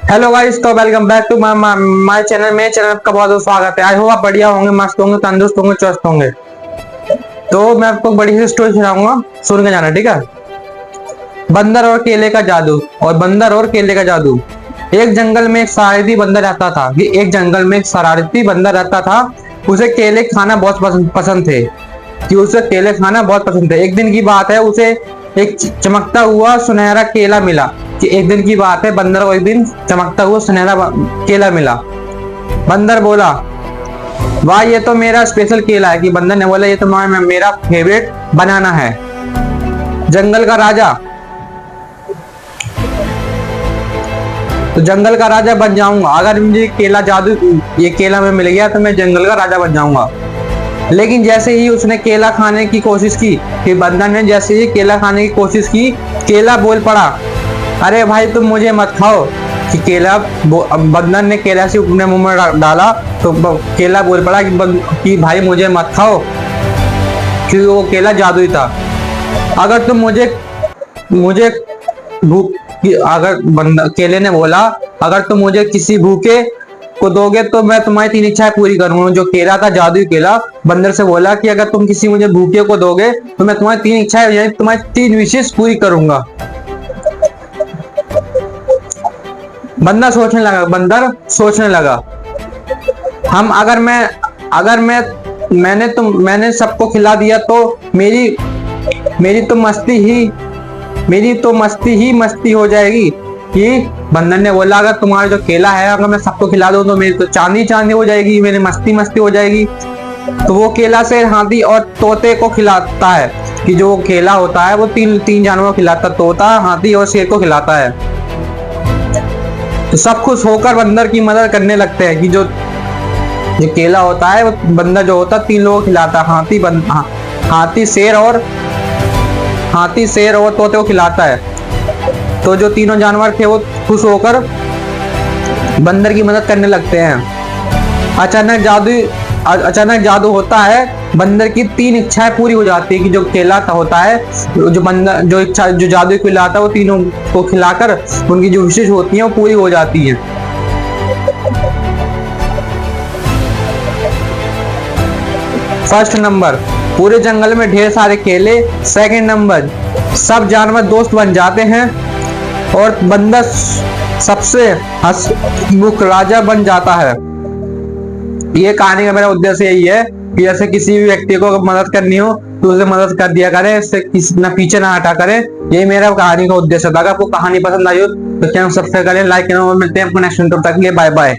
Hello guys, तो welcome back to my channel. मेरे channel आपका बहुत बहुत स्वागत है। आई होप आप बढ़िया होंगे, मस्त होंगे, तंदुरुस्त होंगे, चुस्त होंगे। तो मैं आपको बड़ी सी स्टोरी सुनाऊंगा, सुन के जाना, ठीक है। बंदर और केले का जादू। और बंदर और केले का जादू। एक जंगल में एक शरारती बंदर रहता था। कि एक जंगल में एक शरारती बंदर रहता था। उसे केले खाना बहुत पसंद थे। कि उसे केले खाना बहुत पसंद थे। एक दिन की बात है, उसे एक चमकता हुआ सुनहरा केला मिला। कि एक दिन की बात है, बंदर को एक दिन चमकता हुआ सुनहरा केला मिला। बंदर बोला, वाह, ये तो मेरा स्पेशल केला है। कि बंदर ने बोला, ये तो मेरा फेवरेट बनाना है। जंगल का राजा। तो जंगल का राजा बन जाऊंगा अगर मुझे केला जादू, ये केला में मिल गया तो मैं जंगल का राजा बन जाऊंगा। लेकिन जैसे ही उसने केला खाने की कोशिश की, कि बंदर ने जैसे ही केला खाने की कोशिश की, केला बोल पड़ा, अरे भाई तुम मुझे मत खाओ। कि केला, बंदर ने केला से अपने मुंह में डाला तो केला बोल पड़ा कि भाई मुझे मत खाओ, क्योंकि वो केला जादुई था। अगर तुम मुझे मुझे भूख, अगर बंदर केले ने बोला, अगर तुम मुझे किसी भूखे को दोगे तो मैं तुम्हारी 3 इच्छाएं पूरी करूंगा। जो केला था, जादुई केला, बंदर से बोला कि अगर तुम किसी मुझे भूखे को दोगे तो मैं तुम्हारी 3 इच्छाएं, यानी तुम्हारी 3 विशेष पूरी करूंगा। बंदर सोचने लगा, हम मैंने सबको खिला दिया तो मेरी तो मस्ती हो जाएगी। कि बंदर ने बोला, अगर तुम्हारा जो केला है अगर मैं सबको खिला दूं तो मेरी तो चांदी हो जाएगी, मेरी मस्ती हो जाएगी। तो वो केला शेर, हाथी और तोते को खिलाता है। कि जो केला होता है वो तीन जानवरों को खिलाता है, तोता, हाथी और शेर को खिलाता है। तो सब खुश होकर बंदर की मदद करने लगते हैं। कि जो केला होता है वो बंदर जो होता है 3 लोगों को खिलाता है, हाथी, शेर और तोते को खिलाता है। तो जो तीनों जानवर थे वो खुश होकर बंदर की मदद करने लगते हैं। अचानक जादू होता है, बंदर की 3 इच्छाएं पूरी हो जाती है। कि जो केला होता है, जो जादू खिलाता है, वो तीनों को खिलाकर उनकी जो विशेष होती है वो पूरी हो जाती है। फर्स्ट नंबर, पूरे जंगल में ढेर सारे केले। सेकंड नंबर, सब जानवर दोस्त बन जाते हैं। और बंदर सबसे हंसमुख राजा बन जाता है। ये कहानी का मेरा उद्देश्य यही है कि जैसे किसी भी व्यक्ति को मदद करनी हो तो उसे मदद कर दिया करें, इससे किसी ना पीछे ना हटा करें। यही मेरा कहानी का उद्देश्य था। अगर आपको कहानी पसंद आई हो तो चैनल सब्सक्राइब करें, लाइक करें, और मिलते हैं अपने नेक्स्ट वीडियो। तक के लिए बाय बाय।